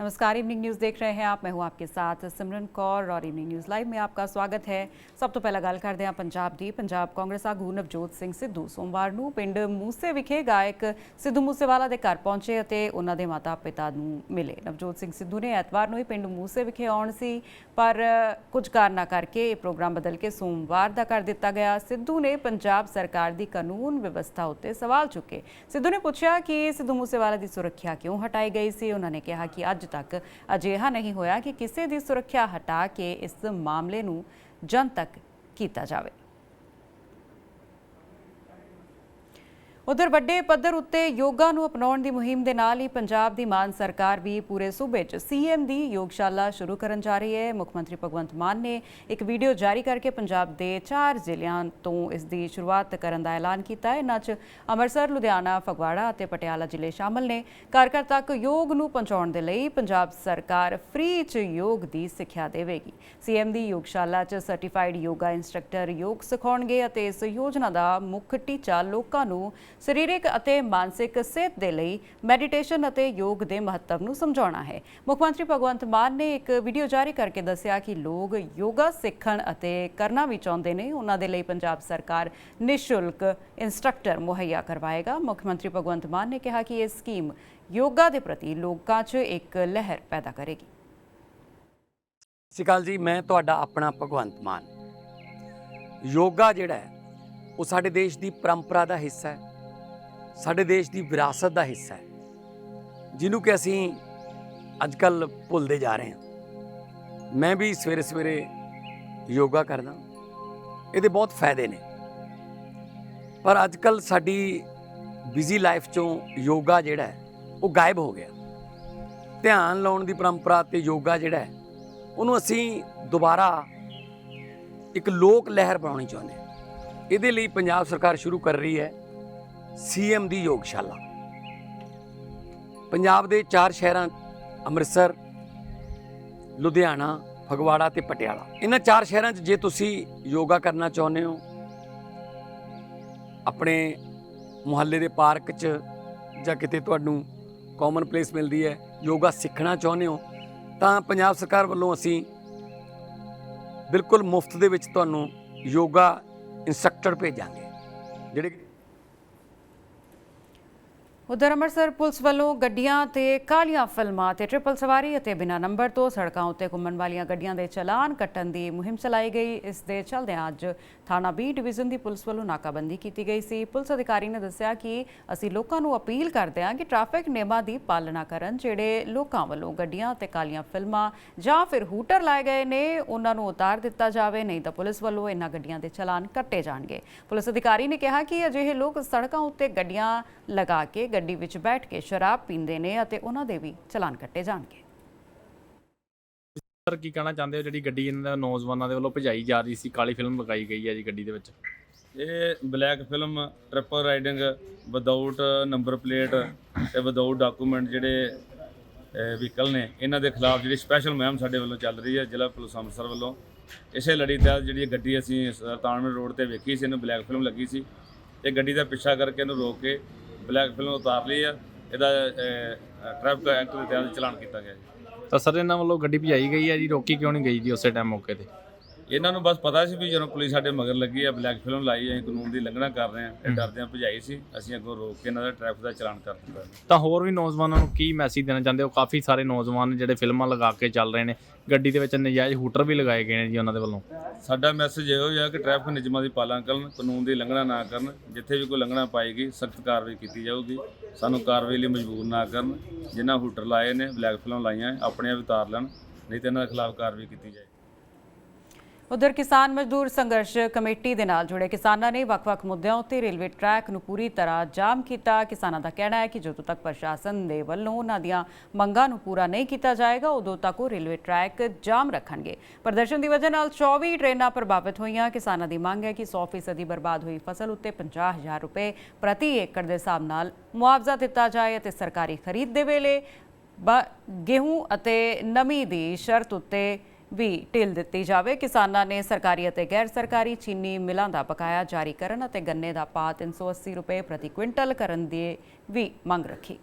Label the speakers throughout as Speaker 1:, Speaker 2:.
Speaker 1: नमस्कार, evening news देख रहे हैं आप। मैं हूं आपके साथ सिमरन कौर और इवनिंग न्यूज़ लाइव में आपका स्वागत है। सब तो पहला गल करते हैं पंजाब दी। पंजाब कांग्रेस आगू नवजोत सिंह सिद्धू सोमवार ਨੂੰ ਪਿੰਡ ਮੂਸੇ ਵਿਖੇ ਗਾਇਕ ਸਿੱਧੂ ਮੂਸੇਵਾਲਾ ਦੇ ਘਰ ਪਹੁੰਚੇ ਅਤੇ ਉਹਨਾਂ ਦੇ ਮਾਤਾ ਪਿਤਾ ਨੂੰ ਮਿਲੇ। ਨਵਜੋਤ ਸਿੰਘ ਸਿੱਧੂ ਨੇ ਐਤਵਾਰ ਨੂੰ ਹੀ ਪਿੰਡ ਮੂਸੇ ਵਿਖੇ ਆਉਣ ਸੀ, ਪਰ ਕੁਝ ਕਾਰਨਾਂ ਕਰਕੇ ਇਹ ਪ੍ਰੋਗਰਾਮ ਬਦਲ ਕੇ ਸੋਮਵਾਰ ਦਾ ਕਰ ਦਿੱਤਾ ਗਿਆ। ਸਿੱਧੂ ਨੇ ਪੰਜਾਬ ਸਰਕਾਰ ਦੀ ਕਾਨੂੰਨ ਵਿਵਸਥਾ ਉੱਤੇ ਸਵਾਲ ਚੁੱਕੇ। ਸਿੱਧੂ ਨੇ ਪੁੱਛਿਆ ਕਿ ਸਿੱਧੂ ਮੂਸੇਵਾਲਾ ਦੀ ਸੁਰੱਖਿਆ ਕਿਉਂ ਹਟਾਈ ਗਈ ਸੀ। ਉਹਨਾਂ ਨੇ ਕਿਹਾ ਕਿ ਅੱਜ तक अजिहा नहीं होया कि किसी की सुरक्षा हटा के इस मामले नूं जनतक किया जाए। उधर वड्डे पद्धर उत्ते योगा नूं अपनाउण दी मुहिम दे नाल ही पंजाब दी मान सरकार भी पूरे सूबे च CM दी योगशाला शुरू करन जा रही है। मुख मंत्री भगवंत मान ने एक वीडियो जारी करके पंजाब दे 4 ਜ਼ਿਲ੍ਹਿਆਂ ਤੋਂ इस दी शुरुआत करन दा ऐलान कीता है। इन्हां च ਅੰਮ੍ਰਿਤਸਰ, ਲੁਧਿਆਣਾ, ਫਗਵਾੜਾ ਅਤੇ ਪਟਿਆਲਾ ਜ਼ਿਲ੍ਹੇ शामिल ने। घर घर तक योग नूं पहुंचाउण दे लई पंजाब सरकार फ्री च योग दी सिੱਖਿਆ देवेगी। CM दी योगशाला च सर्टिफाइड योगा इंस्ट्रक्टर योग सिखाउणगे ਅਤੇ इस योजना दा मुख टीचा लोकां नूं ਸਰੀਰਕ ਅਤੇ ਮਾਨਸਿਕ ਸਿਹਤ ਦੇ ਲਈ ਮੈਡੀਟੇਸ਼ਨ ਅਤੇ ਯੋਗ ਦੇ ਮਹੱਤਵ ਨੂੰ ਸਮਝਾਉਣਾ ਹੈ। ਮੁੱਖ ਮੰਤਰੀ ਭਗਵੰਤ ਮਾਨ ਨੇ ਇੱਕ ਵੀਡੀਓ ਜਾਰੀ ਕਰਕੇ ਦੱਸਿਆ ਕਿ ਲੋਕ ਯੋਗਾ ਸਿੱਖਣ ਅਤੇ ਕਰਨਾ ਵੀ ਚਾਹੁੰਦੇ ਨੇ, ਉਹਨਾਂ ਦੇ ਲਈ ਪੰਜਾਬ ਸਰਕਾਰ ਨਿਸ਼ੁਲਕ ਇੰਸਟ੍ਰਕਟਰ ਮੁਹੱਈਆ ਕਰਵਾਏਗਾ। ਮੁੱਖ ਮੰਤਰੀ ਭਗਵੰਤ ਮਾਨ ਨੇ ਕਿਹਾ ਕਿ ਇਹ ਸਕੀਮ ਯੋਗਾ ਦੇ ਪ੍ਰਤੀ ਲੋਕਾਂ 'ਚ ਇੱਕ ਲਹਿਰ ਪੈਦਾ ਕਰੇਗੀ।
Speaker 2: ਸਤਿ ਸ਼੍ਰੀ ਅਕਾਲ ਜੀ, ਮੈਂ ਤੁਹਾਡਾ ਆਪਣਾ ਭਗਵੰਤ ਮਾਨ। ਯੋਗਾ ਜਿਹੜਾ ਹੈ ਉਹ ਸਾਡੇ ਦੇਸ਼ ਦੀ ਪਰੰਪਰਾ ਦਾ ਹਿੱਸਾ ਹੈ, ਸਾਡੇ ਦੇਸ਼ ਦੀ ਵਿਰਾਸਤ ਦਾ ਹਿੱਸਾ ਹੈ, ਜਿਹਨੂੰ ਕਿ ਅਸੀਂ ਅੱਜ ਕੱਲ੍ਹ ਭੁੱਲਦੇ ਜਾ ਰਹੇ ਹਾਂ। ਮੈਂ ਵੀ ਸਵੇਰੇ ਸਵੇਰੇ ਯੋਗਾ ਕਰਦਾ, ਇਹਦੇ ਬਹੁਤ ਫਾਇਦੇ ਨੇ, ਪਰ ਅੱਜ ਕੱਲ੍ਹ ਸਾਡੀ ਬਿਜ਼ੀ ਲਾਈਫ 'ਚੋਂ ਯੋਗਾ ਜਿਹੜਾ ਹੈ ਉਹ ਗਾਇਬ ਹੋ ਗਿਆ। ਧਿਆਨ ਲਾਉਣ ਦੀ ਪਰੰਪਰਾ ਤੇ ਯੋਗਾ ਜਿਹੜਾ ਹੈ ਉਹਨੂੰ ਅਸੀਂ ਦੁਬਾਰਾ ਇੱਕ ਲੋਕ ਲਹਿਰ ਬਣਾਉਣੀ ਚਾਹੁੰਦੇ ਹਾਂ। ਇਹਦੇ ਲਈ ਪੰਜਾਬ ਸਰਕਾਰ ਸ਼ੁਰੂ ਕਰ ਰਹੀ ਹੈ CM ਦੀ ਯੋਗਸ਼ਾਲਾ। ਪੰਜਾਬ ਦੇ 4 ਸ਼ਹਿਰਾਂ ਅੰਮ੍ਰਿਤਸਰ, ਲੁਧਿਆਣਾ, ਫਗਵਾੜਾ ਤੇ ਪਟਿਆਲਾ, ਇਹਨਾਂ 4 ਸ਼ਹਿਰਾਂ 'ਚ ਜੇ ਤੁਸੀਂ ਯੋਗਾ ਕਰਨਾ ਚਾਹੁੰਦੇ ਹੋ, ਆਪਣੇ ਮੁਹੱਲੇ ਦੇ ਪਾਰਕ 'ਚ ਜਾਂ ਕਿਤੇ ਤੁਹਾਨੂੰ ਕਾਮਨ ਪਲੇਸ ਮਿਲਦੀ ਹੈ, ਯੋਗਾ ਸਿੱਖਣਾ ਚਾਹੁੰਦੇ ਹੋ, ਤਾਂ ਪੰਜਾਬ ਸਰਕਾਰ ਵੱਲੋਂ ਅਸੀਂ ਬਿਲਕੁਲ ਮੁਫਤ ਦੇ ਵਿੱਚ ਤੁਹਾਨੂੰ ਯੋਗਾ ਇੰਸਟ੍ਰਕਟਰ ਭੇਜਾਂਗੇ ਜਿਹੜੇ।
Speaker 1: उधर अमृतसर पुलिस वालों गड्डियां ते कालियां फिल्मां ते ट्रिपल सवारी ਅਤੇ बिना नंबर तो सड़कों उत्ते घुम्मण वालियां गड्डियां दे चलान कट्टण दी मुहिम चलाई गई। इस दे चलदे अज थाना B डिवीजन ਦੀ पुलिस वालों नाकाबंदी ਕੀਤੀ ਗਈ ਸੀ। पुलिस अधिकारी ने दस्सिया कि ਅਸੀਂ ਲੋਕਾਂ ਨੂੰ अपील ਕਰਦੇ ਹਾਂ कि ट्रैफिक ਨਿਯਮਾਂ ਦੀ ਪਾਲਣਾ ਕਰਨ। ਜਿਹੜੇ ਲੋਕਾਂ ਵੱਲੋਂ ਗੱਡੀਆਂ ਤੇ ਕਾਲੀਆਂ ਫਿਲਮਾਂ ਜਾਂ ਫਿਰ ਹੂਟਰ ਲਾਏ ਗਏ ਨੇ ਉਹਨਾਂ ਨੂੰ ਉਤਾਰ ਦਿੱਤਾ ਜਾਵੇ, ਨਹੀਂ ਤਾਂ ਪੁਲਿਸ ਵੱਲੋਂ ਇਹਨਾਂ ਗੱਡੀਆਂ ਦੇ ਚਲਾਨ ਕੱਟੇ ਜਾਣਗੇ। ਪੁਲਿਸ ਅਧਿਕਾਰੀ ਨੇ ਕਿਹਾ ਕਿ ਅਜਿਹੇ ਲੋਕ ਸੜਕਾਂ ਉੱਤੇ ਗੱਡੀਆਂ ਲਗਾ ਕੇ ਗੱਡੀ ਵਿੱਚ ਬੈਠ ਕੇ ਸ਼ਰਾਬ ਪੀਂਦੇ ਨੇ ਅਤੇ ਉਹਨਾਂ ਦੇ ਵੀ ਚਲਾਨ ਕੱਟੇ ਜਾਣਗੇ।
Speaker 3: ਸਰ ਕੀ ਕਹਿਣਾ ਚਾਹੁੰਦੇ ਹੋ, ਜਿਹੜੀ ਗੱਡੀ ਇਹਨਾਂ ਦੇ ਨੌਜਵਾਨਾਂ ਦੇ ਵੱਲੋਂ ਭਜਾਈ ਜਾ ਰਹੀ ਸੀ, ਕਾਲੀ ਫਿਲਮ ਲਗਾਈ ਗਈ ਹੈ ਜੀ ਗੱਡੀ ਦੇ ਵਿੱਚ?
Speaker 4: ਇਹ black film triple riding without number plate ਤੇ ਵਿਦਆਊਟ ਡਾਕੂਮੈਂਟ ਜਿਹੜੇ ਵਹੀਕਲ ਨੇ, ਇਹਨਾਂ ਦੇ ਖਿਲਾਫ ਜਿਹੜੀ ਸਪੈਸ਼ਲ ਮੁਹਿੰਮ ਸਾਡੇ ਵੱਲੋਂ ਚੱਲ ਰਹੀ ਹੈ ਜ਼ਿਲ੍ਹਾ ਪੁਲਿਸ ਅੰਮ੍ਰਿਤਸਰ ਵੱਲੋਂ। ਇਸੇ ਲੜੀ ਤਹਿਤ ਜਿਹੜੀ ਗੱਡੀ ਅਸੀਂ ਸੁਲਤਾਨਪੁਰ ਰੋਡ ਤੇ ਵੇਖੀ ਸੀ, ਇਹਨੂੰ ਬਲੈਕ ਫਿਲਮ ਲੱਗੀ ਸੀ, ਇਹ ਗੱਡੀ ਦਾ ਪਿੱਛਾ ਕਰਕੇ ਇਹਨੂੰ ਰੋਕ ਕੇ ਬਲੈਕ ਫਿਲਮ ਉਤਾਰ ਲਈ ਆ। ਇਹਦਾ ਟ੍ਰੈਫਿਕ ਐਕਟ ਦੇ ਤਹਿਤ ਚਲਾਨ ਕੀਤਾ ਗਿਆ ਜੀ।
Speaker 3: ਤਾਂ ਸਰ ਇਹਨਾਂ ਵੱਲੋਂ ਗੱਡੀ ਭਜਾਈ ਗਈ ਹੈ ਜੀ, ਰੋਕੀ ਕਿਉਂ ਨਹੀਂ ਗਈ ਜੀ ਉਸੇ ਟਾਈਮ ਮੌਕੇ 'ਤੇ?
Speaker 4: ਇਹਨਾਂ ਨੂੰ ਬਸ ਪਤਾ ਸੀ ਵੀ ਜਦੋਂ ਪੁਲਿਸ ਸਾਡੇ ਮਗਰ ਲੱਗੀ ਆ, ਬਲੈਕ ਫਿਲਮ ਲਾਈ, ਅਸੀਂ ਕਾਨੂੰਨ ਦੀ ਉਲੰਘਣਾ ਕਰ ਰਹੇ ਹਾਂ, ਇਹ ਡਰਦਿਆਂ ਭਜਾਈ ਸੀ। ਅਸੀਂ ਅੱਗੋਂ ਰੋਕ ਕੇ ਇਹਨਾਂ ਦਾ ਟ੍ਰੈਫਿਕ ਦਾ ਚਲਾਨ ਕਰ ਦਿੱਤਾ।
Speaker 3: ਤਾਂ ਹੋਰ ਵੀ ਨੌਜਵਾਨਾਂ ਨੂੰ ਕੀ ਮੈਸੇਜ ਦੇਣਾ ਚਾਹੁੰਦੇ ਹੋ? ਕਾਫੀ ਸਾਰੇ ਨੌਜਵਾਨ ਜਿਹੜੇ ਫਿਲਮਾਂ ਲਗਾ ਕੇ ਚੱਲ ਰਹੇ ਨੇ, ਗੱਡੀ ਦੇ ਵਿੱਚ ਨਜਾਇਜ਼ ਹੂਟਰ ਵੀ ਲਗਾਏ ਗਏ ਨੇ ਜੀ ਉਹਨਾਂ ਦੇ ਵੱਲੋਂ।
Speaker 4: ਸਾਡਾ ਮੈਸੇਜ ਇਹੋ ਹੀ ਆ ਕਿ ਟ੍ਰੈਫਿਕ ਨਿਯਮਾਂ ਦੀ ਪਾਲਣਾ ਕਰਨ, ਕਾਨੂੰਨ ਦੀ ਉਲੰਘਣਾ ਨਾ ਕਰਨ। ਜਿੱਥੇ ਵੀ ਕੋਈ ਉਲੰਘਣਾ ਪਾਏਗੀ ਸਖਤ ਕਾਰਵਾਈ ਕੀਤੀ ਜਾਊਗੀ। ਸਾਨੂੰ ਕਾਰਵਾਈ ਲਈ ਮਜਬੂਰ ਨਾ ਕਰਨ। ਜਿਨ੍ਹਾਂ ਹੂਟਰ ਲਾਏ ਨੇ, ਬਲੈਕ ਫਿਲਮ ਲਾਈਆਂ, ਆਪਣੇ ਆਪ ਉਤਾਰ ਲੈਣ, ਨਹੀਂ ਤਾਂ ਇਹਨਾਂ ਦੇ ਖਿਲਾਫ ਕਾਰਵਾਈ ਕੀਤੀ ਜਾਏ।
Speaker 1: ਉਧਰ ਕਿਸਾਨ ਮਜ਼ਦੂਰ ਸੰਘਰਸ਼ ਕਮੇਟੀ ਦੇ ਨਾਲ ਜੁੜੇ ਕਿਸਾਨਾਂ ਨੇ ਵੱਖ-ਵੱਖ ਮੁੱਦਿਆਂ ਉੱਤੇ ਰੇਲਵੇ ਟਰੈਕ ਨੂੰ ਪੂਰੀ ਤਰ੍ਹਾਂ ਜਾਮ ਕੀਤਾ। ਕਿਸਾਨਾਂ ਦਾ ਕਹਿਣਾ ਹੈ ਕਿ ਜਦੋਂ ਤੱਕ ਪ੍ਰਸ਼ਾਸਨ ਦੇ ਵੱਲੋਂ ਉਹਨਾਂ ਦੀਆਂ ਮੰਗਾਂ ਨੂੰ ਪੂਰਾ ਨਹੀਂ ਕੀਤਾ ਜਾਏਗਾ, ਉਦੋਂ ਤੱਕ ਉਹ ਰੇਲਵੇ ਟਰੈਕ ਜਾਮ ਰੱਖਣਗੇ। ਪ੍ਰਦਰਸ਼ਨ ਦੀ ਵਜ੍ਹਾ ਨਾਲ 24 ਟ੍ਰੇਨਾਂ ਪ੍ਰਭਾਵਿਤ ਹੋਈਆਂ। ਕਿਸਾਨਾਂ ਦੀ ਮੰਗ ਹੈ ਕਿ 100% ਬਰਬਾਦ ਹੋਈ ਫਸਲ ਉੱਤੇ 50,000 ਰੁਪਏ ਪ੍ਰਤੀ ਏਕੜ ਦੇ ਹਿਸਾਬ ਨਾਲ ਮੁਆਵਜ਼ਾ ਦਿੱਤਾ ਜਾਏ ਅਤੇ ਸਰਕਾਰੀ ਖਰੀਦ ਦੇ ਵੇਲੇ गेहूं ਅਤੇ ਨਮੀ ਦੀ ਸ਼ਰਤ ਉੱਤੇ ਵੀ ਢਿੱਲ ਦਿੱਤੀ ਜਾਵੇ। ਕਿਸਾਨਾਂ ਨੇ ਸਰਕਾਰੀ ਅਤੇ ਗੈਰ ਸਰਕਾਰੀ ਚੀਨੀ ਮਿਲਾਂ ਦਾ ਬਕਾਇਆ ਜਾਰੀ ਕਰਨ ਅਤੇ ਗੰਨੇ ਦਾ ਭਾਅ 380 ਰੁਪਏ ਪ੍ਰਤੀ ਕੁਇੰਟਲ ਕਰਨ ਦੀ ਵੀ ਮੰਗ ਰੱਖੀ।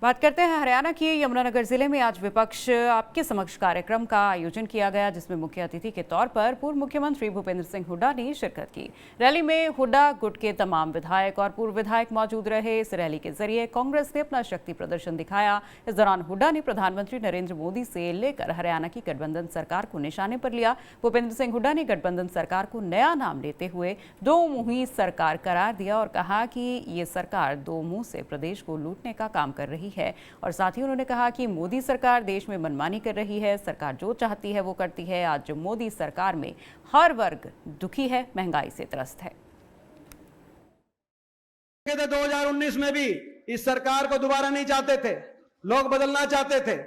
Speaker 1: बात करते हैं हरियाणा की। यमुनानगर जिले में आज विपक्ष आपके समक्ष कार्यक्रम का आयोजन किया गया, जिसमें मुख्य अतिथि के तौर पर पूर्व मुख्यमंत्री भूपेंद्र सिंह हुड्डा ने शिरकत की। रैली में हुड्डा गुट के तमाम विधायक और पूर्व विधायक मौजूद रहे। इस रैली के जरिए कांग्रेस ने अपना शक्ति प्रदर्शन दिखाया। इस दौरान हुड्डा ने प्रधानमंत्री नरेंद्र मोदी से लेकर हरियाणा की गठबंधन सरकार को निशाने पर लिया। भूपेंद्र सिंह हुड्डा ने गठबंधन सरकार को नया नाम लेते हुए दो मुंही सरकार करार दिया और कहा कि ये सरकार दो मुंह से प्रदेश को लूटने का काम कर रही है। और साथ ही उन्होंने कहा कि मोदी सरकार देश में मनमानी कर रही है, सरकार जो चाहती है वो करती है। आज मोदी सरकार में हर वर्ग दुखी है, महंगाई से त्रस्त है।
Speaker 5: 2019 में भी इस सरकार को दोबारा नहीं चाहते थे, लोग बदलना चाहते थे।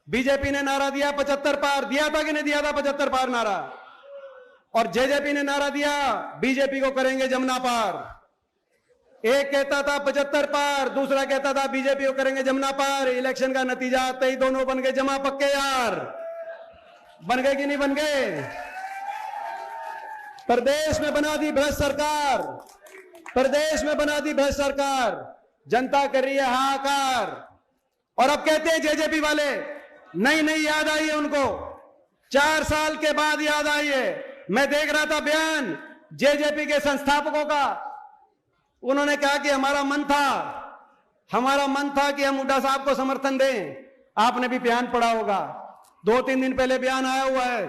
Speaker 5: बीजेपी ने नारा दिया 75 पार, दिया था कि नहीं दिया था 75 पार नारा? और जेजेपी ने नारा दिया बीजेपी को करेंगे जमुना पार। एक कहता था 75 पार, दूसरा कहता था बीजेपी को करेंगे जमुना पार। इलेक्शन का नतीजा आते ही दोनों बन गए जमा पक्के यार। बन गए कि नहीं बन गए? प्रदेश में बना दी भ्रष्ट सरकार, प्रदेश में बना दी भ्रष्ट सरकार। जनता कर रही है हाहाकार। और अब कहते हैं जेजेपी वाले नहीं याद आई है उनको, 4 साल के बाद याद आई है। मैं देख रहा था बयान जेजेपी के संस्थापकों का, उन्होंने कहा कि हमारा मन था कि हम हुड्डा साहब को समर्थन दें। आपने भी बयान पढ़ा होगा, 2-3 दिन पहले बयान आया हुआ है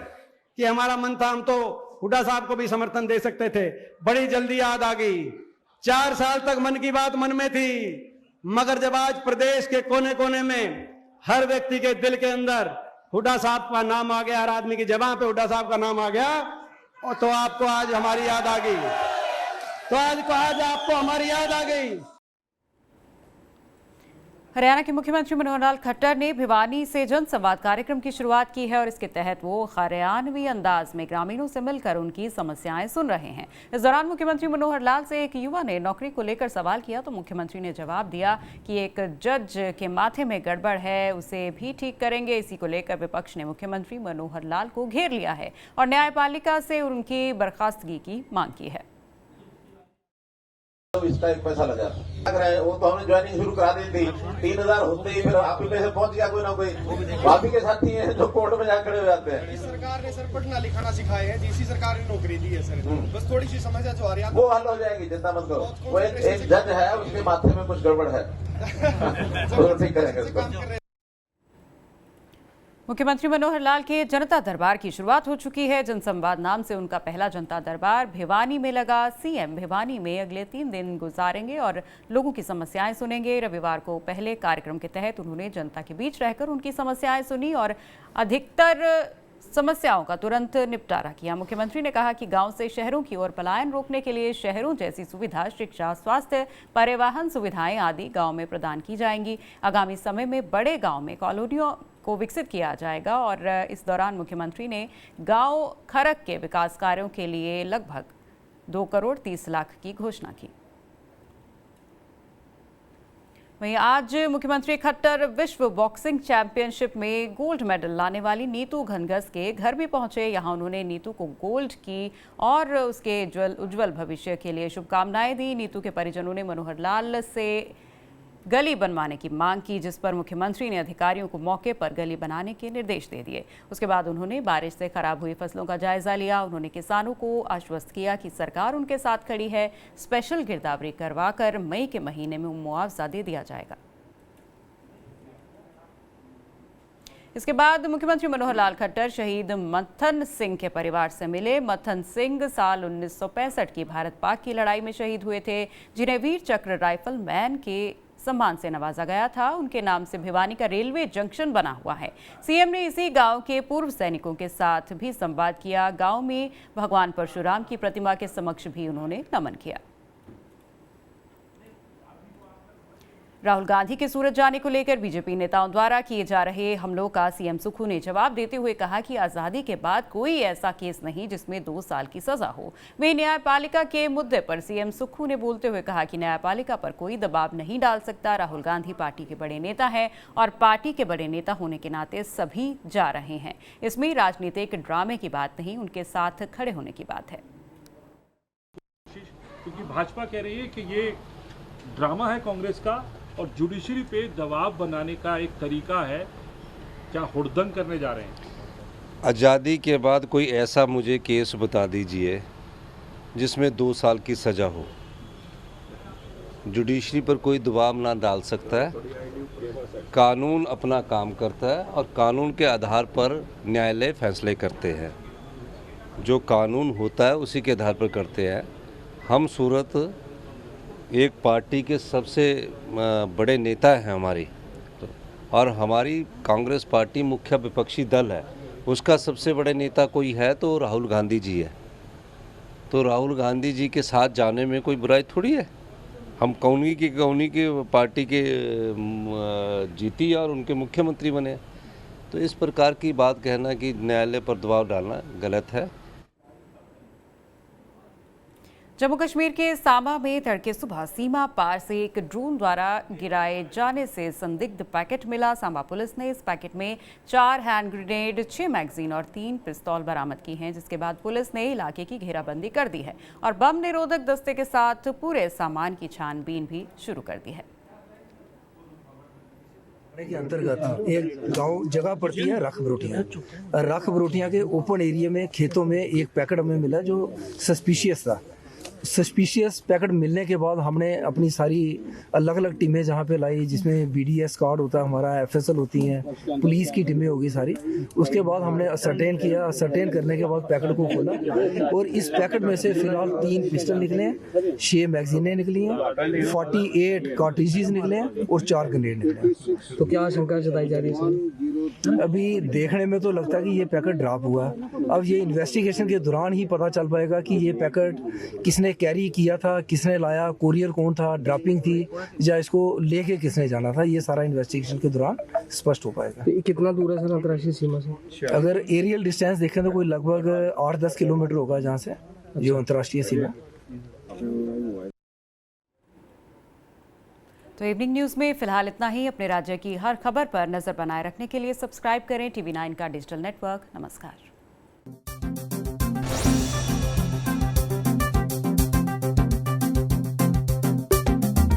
Speaker 5: कि हमारा मन था, हम तो हुड्डा साहब को भी समर्थन दे सकते थे। बड़ी जल्दी याद आ गई। 4 साल तक मन की बात मन में थी, मगर जब आज प्रदेश के कोने कोने में हर व्यक्ति के दिल के अंदर हुड्डा साहब का नाम आ गया, हर आदमी की जबान पे हुड्डा साहब का नाम आ गया, और तो आपको आज हमारी याद आ गई। तो आज आपको हमारी याद आ गई।
Speaker 1: हरियाणा के मुख्यमंत्री मनोहर लाल खट्टर ने भिवानी से जन संवाद कार्यक्रम की शुरुआत की है और इसके तहत वो हरियाणवी अंदाज में ग्रामीणों से मिलकर उनकी समस्याएं सुन रहे हैं। इस दौरान मुख्यमंत्री मनोहर लाल से एक युवा ने नौकरी को लेकर सवाल किया तो मुख्यमंत्री ने जवाब दिया कि एक जज के माथे में गड़बड़ है, उसे भी ठीक करेंगे। इसी को लेकर विपक्ष ने मुख्यमंत्री मनोहर लाल को घेर लिया है और न्यायपालिका से उनकी बर्खास्तगी की मांग की है।
Speaker 6: तो इसका एक पैसा लगा वो तो हमने ज्वाइनिंग शुरू करा दी थी। 3000 होते ही फिर आप ही में से पहुंच गया कोई ना कोई। बाकी के साथी हैं जो कोर्ट में जाकर खड़े हो जाते हैं।
Speaker 7: इस सरकार ने सर पढ़ना लिखाना सिखाए हैं, जिसी सरकार ने नौकरी दी है सर, बस थोड़ी सी समस्या जो आ रही है
Speaker 6: वो हल हो जाएगी, चिंता मत करो। वो एक जज है, उसके माथे में कुछ गड़बड़ है, वो ठीक करेंगे।
Speaker 1: मुख्यमंत्री मनोहर लाल के जनता दरबार की शुरुआत हो चुकी है। जनसंवाद नाम से उनका पहला जनता दरबार भिवानी में लगा। सीएम भिवानी में अगले 3 दिन गुजारेंगे और लोगों की समस्याएं सुनेंगे। रविवार को पहले कार्यक्रम के तहत उन्होंने जनता के बीच रहकर उनकी समस्याएं सुनी और अधिकतर समस्याओं का तुरंत निपटारा किया। मुख्यमंत्री ने कहा कि गांव से शहरों की ओर पलायन रोकने के लिए शहरों जैसी सुविधा, शिक्षा, स्वास्थ्य, परिवहन सुविधाएं आदि गांव में प्रदान की जाएंगी। आगामी समय में बड़े गांव में कॉलोनियों को विकसित किया जाएगा और इस दौरान मुख्यमंत्री ने गांव खरक के विकास कार्यों के लिए लगभग 2 करोड़ 30 लाख की घोषणा की। वहीं आज मुख्यमंत्री खट्टर विश्व बॉक्सिंग चैंपियनशिप में गोल्ड मेडल लाने वाली नीतू घनघस के घर भी पहुंचे। यहां उन्होंने नीतू को गोल्ड की और उसके उज्जवल भविष्य के लिए शुभकामनाएं दी। नीतू के परिजनों ने मनोहर लाल से गली बनवाने की मांग की, जिस पर मुख्यमंत्री ने अधिकारियों को मौके पर गली बनाने के निर्देश दे दिए। उसके बाद उन्होंने बारिश से खराब हुई फसलों का जायजा लिया। उन्होंने किसानों को आश्वस्त किया कि सरकार उनके साथ खड़ी है। स्पेशल गिरदावरी करवाकर मई के महीने में मुआवजा दे दिया जाएगा। इसके बाद मुख्यमंत्री मनोहर लाल खट्टर शहीद मत्थन सिंह के परिवार से मिले। मत्थन सिंह साल 1965 की भारत पाक की लड़ाई में शहीद हुए थे, जिन्हें वीर चक्र राइफल मैन के सम्मान से नवाजा गया था। उनके नाम से भिवानी का रेलवे जंक्शन बना हुआ है। सीएम ने इसी गांव के पूर्व सैनिकों के साथ भी संवाद किया। गांव में भगवान परशुराम की प्रतिमा के समक्ष भी उन्होंने नमन किया। राहुल गांधी के सूरत जाने को लेकर बीजेपी नेताओं द्वारा किए जा रहे हमलों का सीएम सुक्खू ने जवाब देते हुए कहा कि आजादी के बाद कोई ऐसा केस नहीं जिसमें 2 साल की सजा हो। वे न्यायपालिका के मुद्दे पर सीएम सुक्खू ने बोलते हुए कहा कि न्यायपालिका पर कोई दबाव नहीं डाल सकता। राहुल गांधी पार्टी के बड़े नेता हैं और पार्टी के बड़े नेता होने के नाते सभी जा रहे हैं। इसमें राजनीतिक ड्रामे की बात नहीं, उनके साथ खड़े होने की बात है।
Speaker 8: क्योंकि भाजपा कह रही है कि ये ड्रामा है कांग्रेस का और जुडिशरी पे दबाव बनाने का एक तरीका है, क्या हुड़दंग करने जा रहे हैं?
Speaker 9: आज़ादी के बाद कोई ऐसा मुझे केस बता दीजिए जिसमें 2 साल की सज़ा हो। जुडिशरी पर कोई दबाव ना डाल सकता है। कानून अपना काम करता है और कानून के आधार पर न्यायालय फैसले करते हैं। जो कानून होता है उसी के आधार पर करते हैं। हम सूरत एक पार्टी के सबसे बड़े नेता हैं हमारी, और हमारी कांग्रेस पार्टी मुख्य विपक्षी दल है, उसका सबसे बड़े नेता कोई है तो राहुल गांधी जी है। तो राहुल गांधी जी के साथ जाने में कोई बुराई थोड़ी है। हम कौनी की पार्टी के जीती और उनके मुख्यमंत्री बने। तो इस प्रकार की बात कहना कि न्यायालय पर दबाव डालना गलत है।
Speaker 1: जम्मू कश्मीर के सांबा में तड़के सुबह सीमा पार से एक ड्रोन द्वारा गिराए जाने से संदिग्ध पैकेट मिला। सांबा पुलिस ने इस पैकेट में 4 हैंड ग्रेनेड, 6 मैगजीन और 3 पिस्तौल बरामद की हैं, जिसके बाद पुलिस ने इलाके की घेराबंदी कर दी है और बम निरोधक दस्ते के साथ पूरे सामान की छानबीन भी शुरू कर दी है।
Speaker 10: के अंतर्गत एक गांव जगह पड़ती है रख बरोटियां के ओपन एरिया में खेतों में एक पैकेट हमें मिला जो सस्पिशियस था। सस्पिशियस पैकेट मिलने के बाद हमने अपनी सारी अलग अलग टीमें जहाँ पे लाई, जिसमें BDS स्क्वाड होता है हमारा, FSL होती हैं, पुलिस की टीमें होगी सारी। उसके बाद हमने असरटेन किया। असरटेन करने के बाद पैकेट को खोला और इस पैकेट में से फिलहाल 3 पिस्टल निकले हैं, 6 मैगजीनें निकली हैं, 48 कार्ट्रिजेस निकले हैं और 4 ग्रेनेड निकले हैं।
Speaker 11: तो क्या आशंका जताई जा रही है?
Speaker 10: अभी देखने में तो लगता है कि ये पैकेट ड्रॉप हुआ है। अब ये इन्वेस्टिगेशन के दौरान ही पता चल पाएगा कि ये पैकेट किसने कैरी किया था, किसने लाया, कोरियर कौन था, ड्रॉपिंग थी या इसको लेके किसने जाना था। ये सारा इन्वेस्टिगेशन के दौरान स्पष्ट हो पाएगा।
Speaker 11: तो कितना दूर है सर अंतर्राष्ट्रीय सीमा से?
Speaker 10: अगर एरियल डिस्टेंस देखें तो कोई लगभग 8-10 किलोमीटर होगा जहाँ से जो अंतर्राष्ट्रीय सीमा।
Speaker 1: तो इवनिंग न्यूज़ में फिलहाल इतना ही। अपने राज्य की हर खबर पर नजर बनाए रखने के लिए सब्सक्राइब करें TV9 का डिजिटल नेटवर्क। नमस्कार।